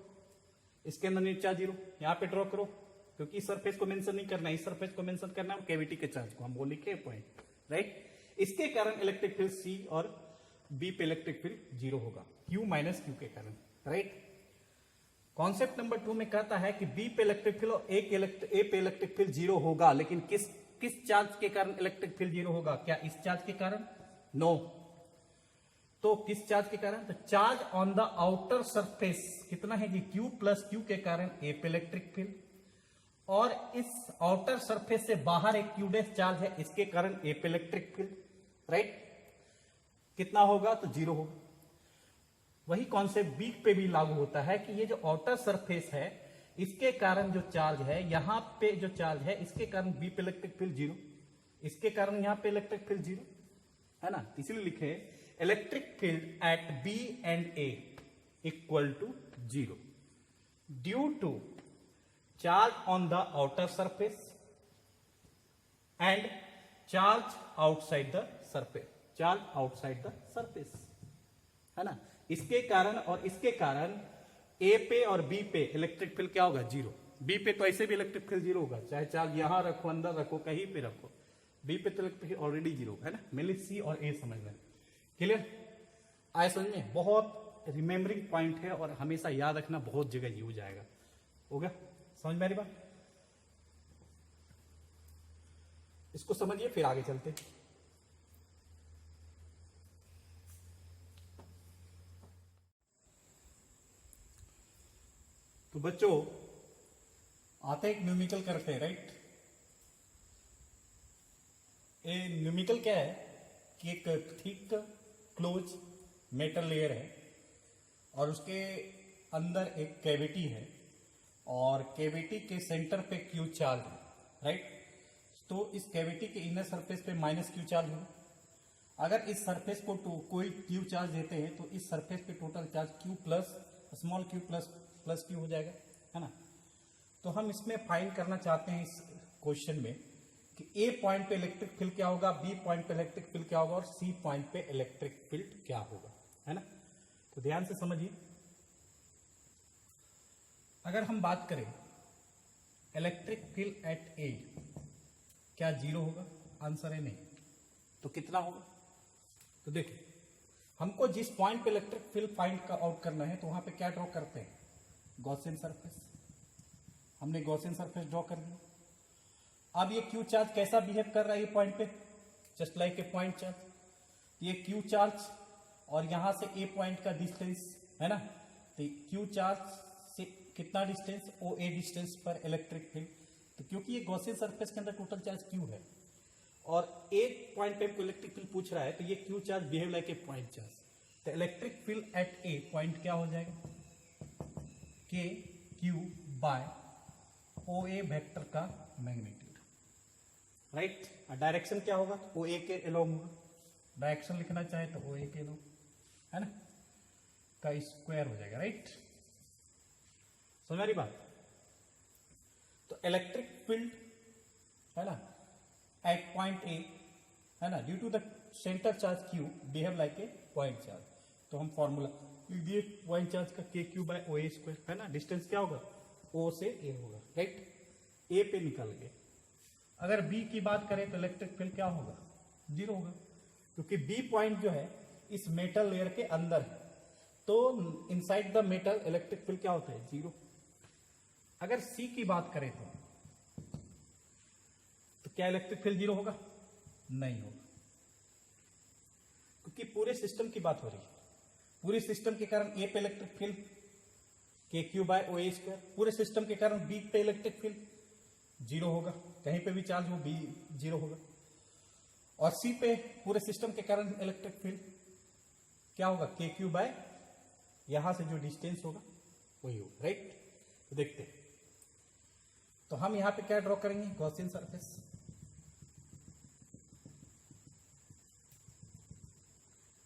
इसके अंदर नेट चार्ज 0, यहां पे ड्रॉ करो, क्योंकि इस सरफेस को मेंशन नहीं करना है, इस सरफेस को मेंशन करना है और कैविटी के चार्ज को हम वो लिखे पॉइंट, राइट। इसके कारण इलेक्ट्रिक फील्ड सी और बी पे इलेक्ट्रिक फील्ड 0 होगा, Q माइनस Q के कारण, राइट। कॉन्सेप्ट नंबर 2 में कहता है कि बी पे इलेक्ट्रिक फील्ड और ए पे इलेक्ट्रिक फील्ड 0 होगा। लेकिन किस चार्ज के कारण इलेक्ट्रिक फील्ड 0 होगा? क्या इस चार्ज के कारण? नो। तो किस चार्ज के कारण? तो charge on the outer surface कितना है जी, Q प्लस Q के कारण ए पे इलेक्ट्रिक फील्ड, और इस आउटर सरफेस से बाहर एक Q डैश चार्ज है, इसके कारण ए पे इलेक्ट्रिक फील्ड, राइट। कितना होगा? तो 0 होगा। वही कॉन्सेप्ट बी पे भी लागू होता है कि ये जो आउटर सरफेस है इसके कारण जो चार्ज है, यहां पे जो चार्ज है इसके कारण बी पे इलेक्ट्रिक फील्ड 0, इसके कारण यहां पे इलेक्ट्रिक फील्ड 0 है ना। इसलिए लिखे electric field at B and A equal to 0 due to charge on the outer surface and charge outside the surface, charge outside the surface, है ना। इसके कारण और इसके कारण ए पे और बी पे इलेक्ट्रिक फील्ड क्या होगा? 0। बी पे तो ऐसे भी इलेक्ट्रिक फील्ड 0 होगा, चाहे चार्ज यहां रखो, अंदर रखो, कहीं पे रखो, बी पे तो इलेक्ट्रिक फील्ड ऑलरेडी 0 है ना। मेनली सी और ए समझ लें, क्लियर? आए समझ में? बहुत रिमेम्बरिंग पॉइंट है और हमेशा याद रखना, बहुत जगह यूज आएगा। हो गया समझ मेरी बात? इसको समझिए फिर आगे चलते। तो बच्चों आते एक न्यूमेरिकल करते हैं, राइट। ये न्यूमेरिकल क्या है कि एक थिक क्लोज मेटल लेयर है और उसके अंदर एक कैविटी है और कैविटी के सेंटर पे Q चार्ज है, राइट। तो इस कैविटी के इनर सरफेस पे माइनस Q चार्ज है। अगर इस सरफेस को कोई Q चार्ज देते हैं तो इस सरफेस पे total charge Q plus small q plus Q हो जाएगा, है ना। तो हम इसमें फाइंड करना चाहते हैं इस क्वेश्चन में कि A पॉइंट पे इलेक्ट्रिक फील्ड क्या होगा, B पॉइंट पे इलेक्ट्रिक फील्ड क्या होगा और C पॉइंट पे इलेक्ट्रिक फील्ड क्या होगा, है ना। तो ध्यान से समझिए। अगर हम बात करें इलेक्ट्रिक फील्ड एट A, क्या 0 होगा? आंसर है नहीं। तो कितना होगा? तो देखिए हमको जिस पॉइंट पे इलेक्ट्रिक फील्ड फाइंड आउट करना है तो वहां पे क्या ड्रॉ करते हैं? Gaussian surface. हमने गॉसियन सरफेस ड्रॉ कर दिया। अब ये Q चार्ज कैसा बिहेव कर रहा है ये पॉइंट पे? Just like a point charge. ये Q चार्ज और यहां से A पॉइंट का डिस्टेंस है ना, तो Q चार्ज से कितना डिस्टेंस? OA डिस्टेंस पर इलेक्ट्रिक फील्ड। तो क्योंकि ये गॉसियन सरफेस के अंदर टोटल चार्ज Q है और एक पॉइंट पे इलेक्ट्रिक फील्ड पूछ रहा है तो ये Q charge behave like a point charge. तो electric field at A point क्या हो जाएगा? KQ बाय OA वेक्टर का मैग्नीट्यूड, राइट। डायरेक्शन क्या होगा? OA के अलोंग होगा। डायरेक्शन लिखना चाहे तो OA के अलोंग, है ना, का स्क्वायर हो जाएगा, राइट। समझ रही बात? तो इलेक्ट्रिक फील्ड है ना एट पॉइंट A, है ना, due to the centre charge Q behave like a point charge, तो हम फॉर्मूला दिए पॉइंट चार्ज का K Q by O A square, है ना। डिस्टेंस क्या होगा, ओ से ए होगा, राइट। ए पे निकल गए। अगर बी की बात करें तो इलेक्ट्रिक फील्ड क्या होगा, जीरो होगा, क्योंकि बी पॉइंट जो है इस मेटल लेयर के अंदर है, तो inside the metal electric field क्या होता है, जीरो। अगर सी की बात करें तो क्या इलेक्ट्रिक फील्ड जीरो होगा, नहीं होगा, क्योंकि पूरे सिस्टम की बात हो रही है। पूरे सिस्टम के कारण ए पे इलेक्ट्रिक फील्ड के Q by O A square, पूरे सिस्टम के कारण बी पे इलेक्ट्रिक फील्ड जीरो होगा, कहीं पे भी चार्ज हो बी जीरो होगा। और सी पे पूरे सिस्टम के कारण इलेक्ट्रिक फील्ड क्या होगा, के क्यू बाय यहां से जो डिस्टेंस होगा वही होगा, राइट। तो देखते हैं, तो हम यहां पे क्या ड्रॉ करेंगे, गॉसियन सरफेस।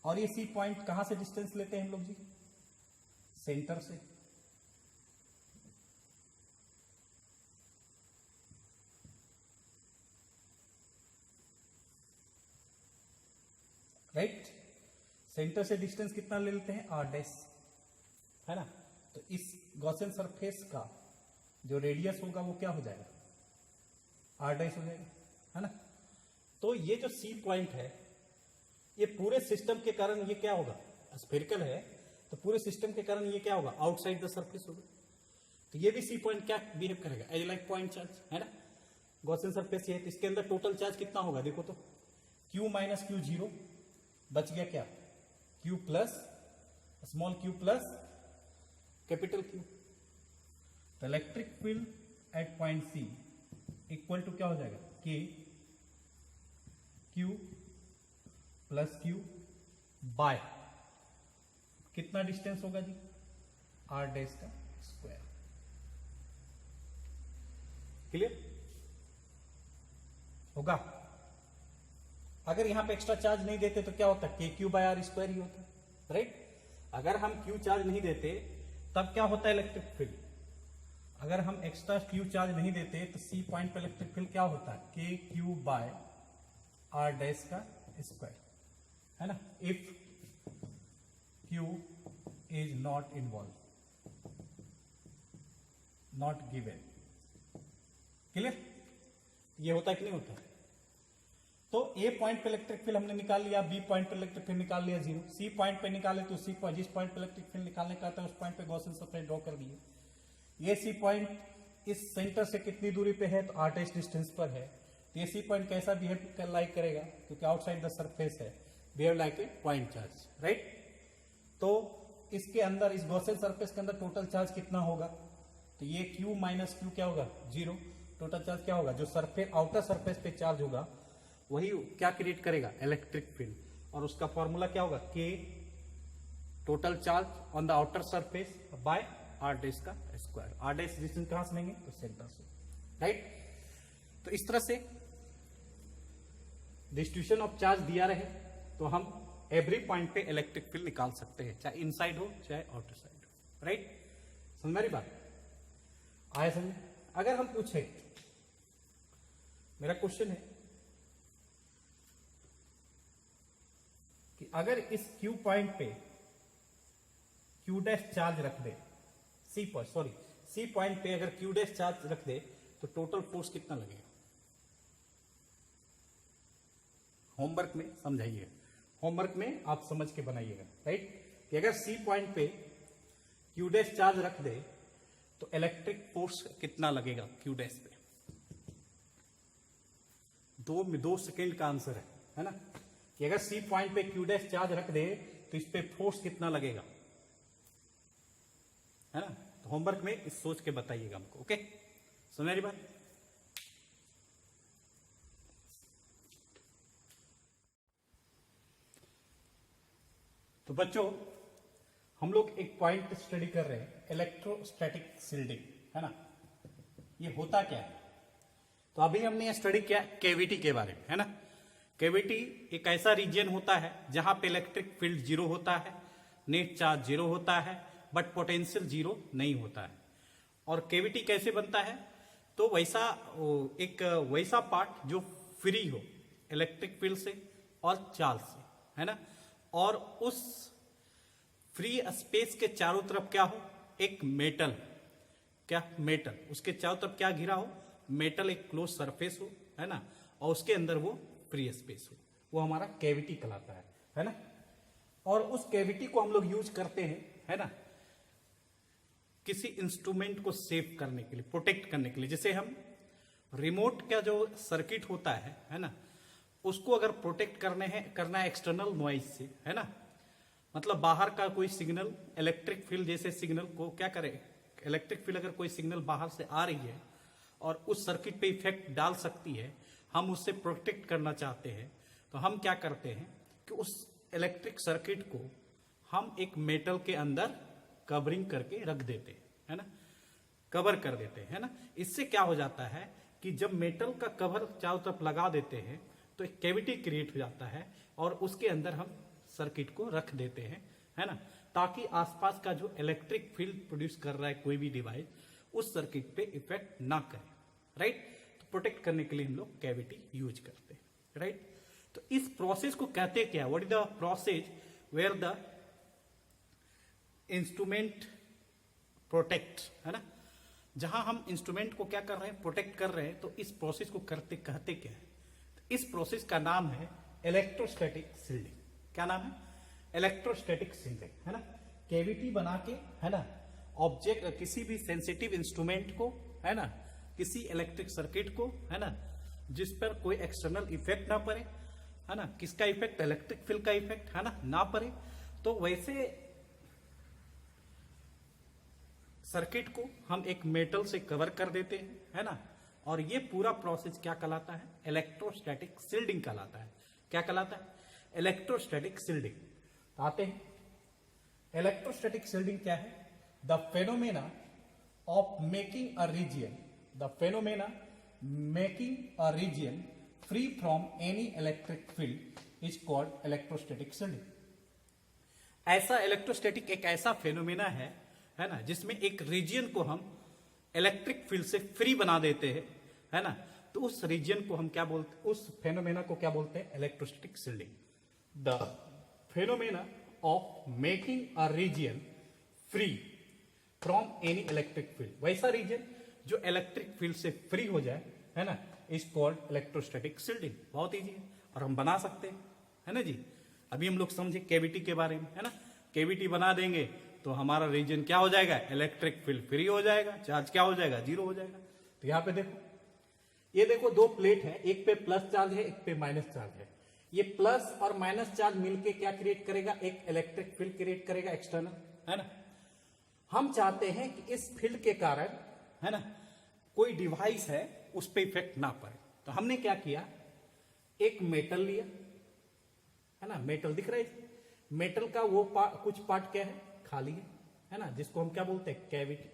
और ये सी पॉइंट कहां से डिस्टेंस लेते हैं हम लोग जी, सेंटर से। राइट, सेंटर से डिस्टेंस कितना ले लेते हैं, आर डैश, है ना। तो इस गॉसियन सरफेस का जो रेडियस होगा वो क्या हो जाएगा, आर डैश हो जाएगा, है ना। तो ये जो सी पॉइंट है ये पूरे सिस्टम के कारण ये क्या होगा, स्फेरिकल है, तो पूरे सिस्टम के कारण ये क्या होगा, आउटसाइड द सरफेस होगा। तो ये भी सी पॉइंट क्या बिहेव करेगा, एज लाइक पॉइंट चार्ज, है ना। गॉसियन सरफेस ये है, तो इसके अंदर टोटल चार्ज कितना होगा, देखो तो Q माइनस क्यू जीरो, बच गया क्या, Q plus small q plus capital Q। तो electric field at point C equal to क्या हो जाएगा, K Q plus Q by कितना डिस्टेंस होगा जी, R डैश का स्क्वायर। क्लियर होगा। अगर यहां पे एक्स्ट्रा चार्ज नहीं देते तो क्या होता है, के क्यू बाय आर स्क्वायर ही होता है, राइट। अगर हम क्यू चार्ज नहीं देते तब क्या होता है इलेक्ट्रिक फील्ड, अगर हम एक्स्ट्रा क्यू चार्ज नहीं देते तो सी पॉइंट पे इलेक्ट्रिक फील्ड क्या होता है, के क्यू बाय आर डैश का स्क्वायर, है ना। If Q is not involve, not given. Clear, ये होता है कि नहीं होता है। तो ए पॉइंट पे इलेक्ट्रिक फील्ड हमने निकाल लिया, बी पॉइंट पे इलेक्ट्रिक फील्ड निकाल लिया जीरो, सी पॉइंट पे निकाले तो सी पॉइंट, जिस पॉइंट पे इलेक्ट्रिक फील्ड निकालने का था उस पॉइंट पे गॉसियन सरफेस ड्रॉ कर दिए। ये सी पॉइंट इस सेंटर से कितनी दूरी पे है, तो आर डैश डिस्टेंस पर है। तो ये सी पॉइंट कैसा बिहेव लाइक करेगा, क्योंकि आउटसाइड द सरफेस है, behave like a point charge, right. तो इसके अंदर, इस गॉसियन सरफेस के अंदर टोटल चार्ज कितना होगा, तो ये क्यू माइनस क्यू क्या होगा, जीरो। टोटल चार्ज क्या होगा, जो सरफेस आउटर सरफेस पे चार्ज होगा वही क्या क्रिएट करेगा, इलेक्ट्रिक फील्ड। और उसका फॉर्मूला क्या होगा, K total charge on the outer surface by R dash का स्क्वायर। आर डैश डिस्टेंस कहां से लेंगे, तो सेंटर से, राइट। तो इस तरह से डिस्ट्रीब्यूशन ऑफ चार्ज दिया रहे तो हम एवरी पॉइंट पे इलेक्ट्रिक फील्ड निकाल सकते हैं, चाहे इनसाइड हो चाहे आउटर साइड हो, राइट। समझ मेरी बात आया समझ। अगर हम पूछे, मेरा क्वेश्चन है कि अगर इस क्यू पॉइंट पे क्यू डैश चार्ज रख दे, सी पॉइंट पे अगर क्यू डैश चार्ज रख दे तो टोटल फोर्स कितना लगेगा, होमवर्क में समझाइएगा, होमवर्क में आप समझ के बनाइएगा, राइट। कि अगर सी पॉइंट पे क्यू डैश चार्ज रख दे तो इलेक्ट्रिक फोर्स कितना लगेगा क्यू डैश पे। 2 सेकेंड का आंसर है ना। कि अगर सी पॉइंट पे क्यू डैश चार्ज रख दे तो इस पे फोर्स कितना लगेगा, है ना। तो होमवर्क में इस सोच के बताइएगा हमको, ओके। समझ मेरी बात। तो बच्चों हम लोग एक पॉइंट स्टडी कर रहे हैं, इलेक्ट्रोस्टैटिक शील्डिंग, है ना। ये होता क्या है, तो अभी हमने स्टडी किया कैविटी के बारे में, है ना। कैविटी एक ऐसा रीजन होता है जहां पे इलेक्ट्रिक फील्ड जीरो होता है, नेट चार्ज जीरो होता है, बट पोटेंशियल जीरो नहीं होता है। और कैविटी कैसे बनता है, तो वैसा पार्ट जो फ्री हो इलेक्ट्रिक फील्ड से और चार्ज से, है ना। और उस फ्री स्पेस के चारों तरफ क्या हो, एक मेटल, क्या मेटल, उसके चारों तरफ क्या घिरा हो, मेटल, एक क्लोज सरफेस हो, है ना, और उसके अंदर वो फ्री स्पेस हो, वो हमारा कैविटी कहलाता है ना। और उस कैविटी को हम लोग यूज करते हैं, है ना, किसी इंस्ट्रूमेंट को सेव करने के लिए, प्रोटेक्ट करने के लिए। जैसे हम रिमोट का जो सर्किट होता है ना, उसको अगर प्रोटेक्ट करना है एक्सटर्नल नॉइज से, है ना, मतलब बाहर का कोई सिग्नल, इलेक्ट्रिक फील्ड जैसे सिग्नल को क्या करे, इलेक्ट्रिक फील्ड अगर कोई सिग्नल बाहर से आ रही है और उस सर्किट पे इफेक्ट डाल सकती है, हम उससे प्रोटेक्ट करना चाहते हैं, तो हम क्या करते हैं कि उस इलेक्ट्रिक सर्किट को हम एक मेटल के अंदर कवरिंग करके रख देते हैं, है ना, कवर कर देते हैं, है ना। इससे क्या हो जाता है कि जब मेटल का कवर चारों तरफ लगा देते हैं तो एक कैविटी क्रिएट हो जाता है और उसके अंदर हम सर्किट को रख देते हैं, है ना, ताकि आसपास का जो इलेक्ट्रिक फील्ड प्रोड्यूस कर रहा है कोई भी डिवाइस उस सर्किट पे इफेक्ट ना करे, राइट। तो प्रोटेक्ट करने के लिए हम लोग कैविटी यूज करते हैं, राइट। तो इस प्रोसेस को कहते क्या, what is the process where the instrument protect, है ना, जहां हम इंस्ट्रूमेंट को क्या कर रहे हैं, प्रोटेक्ट कर रहे हैं, तो इस प्रोसेस को कहते क्या है, तो इस प्रोसेस का नाम है इलेक्ट्रोस्टैटिक शील्डिंग। क्या नाम है, इलेक्ट्रोस्टैटिक शील्डिंग, है ना। कैविटी बना के, है ना, ऑब्जेक्ट, किसी भी सेंसिटिव इंस्ट्रूमेंट को, है ना, किसी इलेक्ट्रिक सर्किट को, है ना, जिस पर कोई एक्सटर्नल इफेक्ट ना पड़े, है ना, किसका इफेक्ट, इलेक्ट्रिक फील्ड का इफेक्ट, है ना पड़े, तो वैसे सर्किट को हम एक मेटल से कवर कर देते हैं, है ना। और ये पूरा प्रोसेस क्या कहलाता है, इलेक्ट्रोस्टैटिक शील्डिंग कहलाता है। क्या कहलाता है, इलेक्ट्रोस्टैटिक शील्डिंग। आते हैं, इलेक्ट्रोस्टैटिक शील्डिंग क्या है, the phenomena of making a region, the phenomena making a region free from any electric field is called electrostatic shielding. ऐसा इलेक्ट्रोस्टैटिक एक ऐसा फेनोमेना है ना, जिसमें एक रीजियन को हम इलेक्ट्रिक फील्ड से फ्री बना देते हैं, है ना, तो उस रीजियन को हम क्या बोलते, उस फेनोमेना को क्या बोलते हैं, electrostatic shielding. The phenomena of making a region free from any electric field, वैसा रीजन जो इलेक्ट्रिक फील्ड से फ्री हो जाए, है ना, इज कॉल्ड इलेक्ट्रोस्टैटिक शील्डिंग। बहुत इजी है और हम बना सकते हैं, है ना जी। अभी हम लोग समझे कैविटी के बारे में, है ना, कैविटी बना देंगे तो हमारा रीजन क्या हो जाएगा, इलेक्ट्रिक फील्ड फ्री हो जाएगा, चार्ज क्या हो जाएगा, जीरो हो जाएगा। तो यहां पे देखो, ये देखो दो प्लेट है, एक पे प्लस चार्ज है, एक पे माइनस चार्ज है। ये प्लस और माइनस चार्ज मिलके क्या क्रिएट करेगा, एक इलेक्ट्रिक फील्ड क्रिएट करेगा एक्सटर्नल, है ना। हम चाहते हैं कि इस फील्ड के कारण, है ना, कोई डिवाइस है उस पर इफेक्ट ना पड़े, तो हमने क्या किया, एक मेटल लिया, है ना, मेटल दिख रहा है, मेटल का वो कुछ पार्ट क्या है, खाली है ना, जिसको हम क्या बोलते हैं, कैविटी,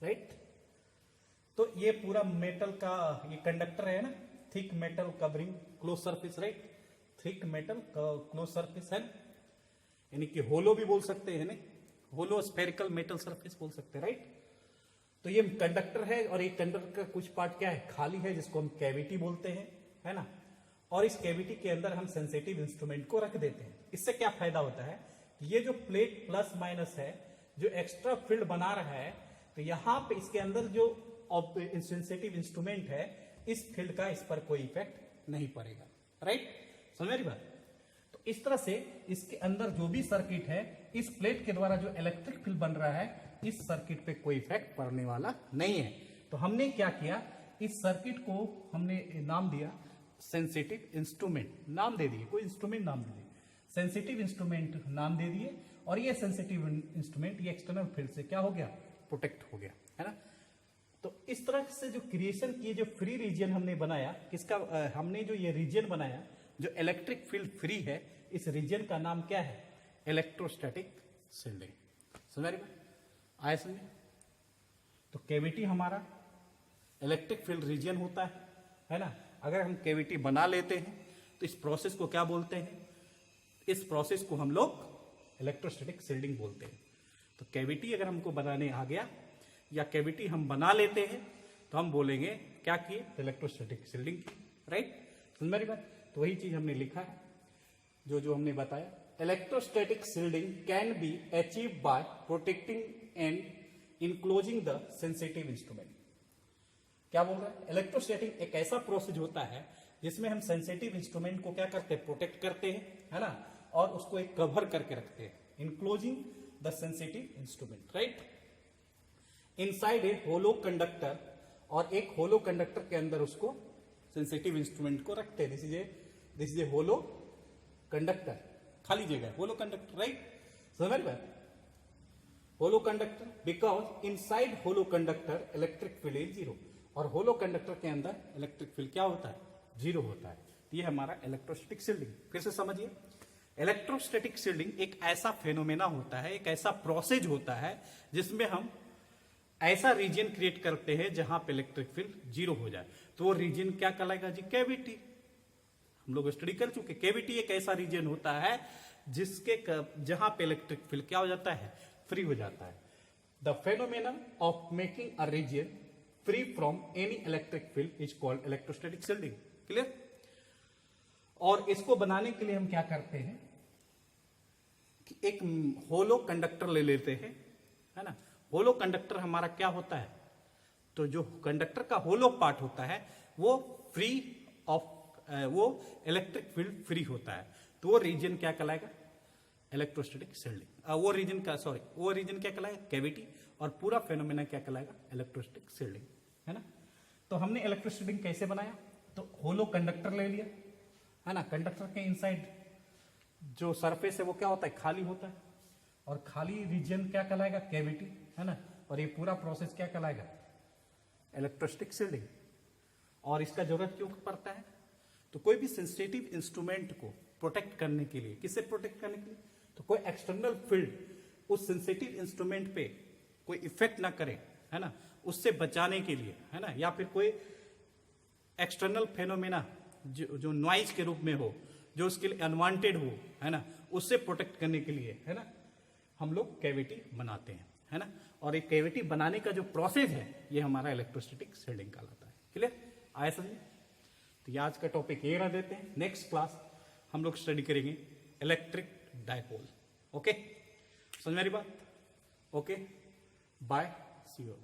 राइट। तो ये पूरा मेटल का ये कंडक्टर है ना, thick metal covering close surface, right, thick metal close surface है, यानी कि होलो भी बोल सकते हैं, होलो स्फेरिकल मेटल सरफेस बोल सकते हैं, राइट। तो ये कंडक्टर है और ये कंडक्टर का कुछ पार्ट क्या है, खाली है, जिसको हम कैविटी बोलते हैं, है ना। और इस कैविटी के अंदर हम सेंसिटिव इंस्ट्रूमेंट को रख देते हैं। इससे क्या फायदा होता है, ये जो प्लेट प्लस माइनस है, जो एक्स्ट्रा फील्ड बना रहा है, तो यहां पे इसके अंदर जो सेंसिटिव इंस्ट्रूमेंट है, इस फील्ड का इस पर कोई इफेक्ट नहीं पड़ेगा, राइट। समझ मेरी बात। तो इस तरह से इसके अंदर जो भी सर्किट है, इस प्लेट के द्वारा जो इलेक्ट्रिक फील्ड बन रहा है, इस सर्किट पे कोई इफेक्ट पड़ने वाला नहीं है। तो हमने क्या किया, इस सर्किट को हमने नाम दिया सेंसिटिव इंस्ट्रूमेंट, नाम दे दिए, कोई इंस्ट्रूमेंट नाम दे दिए, सेंसिटिव इंस्ट्रूमेंट नाम दे दिए, और ये सेंसिटिव इंस्ट्रूमेंट ये एक्सटर्नल फील्ड से क्या हो गया, प्रोटेक्ट हो गया, है ना। तो इस तरह से जो क्रिएशन किए, जो फ्री रीजन हमने बनाया, किसका, हमने जो ये रीजन बनाया जो इलेक्ट्रिक फील्ड फ्री है, इस रीजन का नाम क्या है, इलेक्ट्रोस्टैटिक शील्डिंग। समझ रही बात, आए समझे। तो कैविटी हमारा इलेक्ट्रिक फील्ड रीजन होता है ना। अगर हम कैविटी बना लेते हैं तो इस प्रोसेस को क्या बोलते हैं, इस प्रोसेस को हम लोग इलेक्ट्रोस्टैटिक शील्डिंग बोलते हैं। तो कैविटी अगर हमको बनाने आ गया या कैविटी हम बना लेते हैं तो हम बोलेंगे क्या किए, इलेक्ट्रोस्टैटिक शील्डिंग की, राइट। समझ मेरी बात। तो वही चीज हमने लिखा है, जो हमने बताया। Electrostatic shielding can be achieve by protecting and enclosing the sensitive instrument. क्या बोल रहा है? इलेक्ट्रोस्टैटिक एक ऐसा प्रोसेस होता है जिसमें हम सेंसिटिव इंस्ट्रूमेंट को क्या करते हैं, प्रोटेक्ट करते हैं, है ना, और उसको एक कवर करके रखते हैं, enclosing the sensitive instrument, right. Inside a hollow conductor, और एक होलो कंडक्टर के अंदर उसको सेंसिटिव इंस्ट्रूमेंट को रखते हैं। This is a hollow conductor, खाली जगह है, होलो कंडक्टर, राइट। समझ में? Hollow conductor, because inside hollow conductor electric field is zero, और होलो कंडक्टर के अंदर इलेक्ट्रिक फील्ड क्या होता है, जीरो होता है। तो ये हमारा इलेक्ट्रोस्टैटिक शील्डिंग। फिर से समझिए, इलेक्ट्रोस्टैटिक शील्डिंग एक ऐसा फेनोमेना होता है, एक ऐसा प्रोसेस होता है जिसमें हम ऐसा रीजन क्रिएट करते हैं जहां पे इलेक्ट्रिक फील्ड जीरो हो जाए। तो वो रीजन क्या कहलाएगा जी? कैविटी। हम लोग स्टडी कर चुके, कैविटी एक ऐसा रीजन होता है जहां पे इलेक्ट्रिक फील्ड क्या हो जाता है, फ्री हो जाता है। The phenomena of making a region free from any electric field is called electrostatic shielding. Clear? और इसको बनाने के लिए हम क्या करते हैं कि एक होलो कंडक्टर ले लेते हैं, है ना। होलो कंडक्टर हमारा क्या होता है, तो जो कंडक्टर का होलो पार्ट होता है वो फ्री ऑफ वो इलेक्ट्रिक फील्ड फ्री होता है। तो वो रीजन क्या कहलाएगा, इलेक्ट्रोस्टैटिक शील्डिंग। वो रीजन क्या कहलाएगा, कैविटी। और पूरा फेनोमेना क्या कहलाएगा, इलेक्ट्रोस्टैटिक शील्डिंग, है ना। तो हमने इलेक्ट्रोस्टैटिक कैसे बनाया, तो होलो कंडक्टर ले लिया, है ना। कंडक्टर के इनसाइड जो सरफेस है वो क्या होता है, खाली होता है, और खाली रीजन क्या कहलाएगा, कैविटी, है ना। और ये पूरा प्रोसेस क्या कहलाएगा, इलेक्ट्रोस्टैटिक शील्डिंग। और इसका जरूरत क्यों पड़ता है, तो कोई भी सेंसिटिव इंस्ट्रूमेंट को प्रोटेक्ट करने के लिए, किससे प्रोटेक्ट करने के लिए, तो कोई एक्सटर्नल फील्ड उस सेंसिटिव इंस्ट्रूमेंट पे कोई इफेक्ट ना करे, है ना, उससे बचाने के लिए, है ना। या फिर कोई एक्सटर्नल फेनोमेना जो नॉइज के रूप में हो, जो उसके लिए अनवांटेड हो, है ना, उससे प्रोटेक्ट करने के लिए, है ना, हम लोग कैविटी बनाते हैं, है ना। और एक कैविटी बनाने का जो प्रोसेस है ये हमारा इलेक्ट्रोस्टैटिक शील्डिंग कहलाता है। क्लियर? आया समझे? तो ये आज का टॉपिक ये रह देते हैं। नेक्स्ट क्लास हम लोग स्टडी करेंगे इलेक्ट्रिक डायपोल। ओके, समझ मेरी बात? Okay, bye, see you.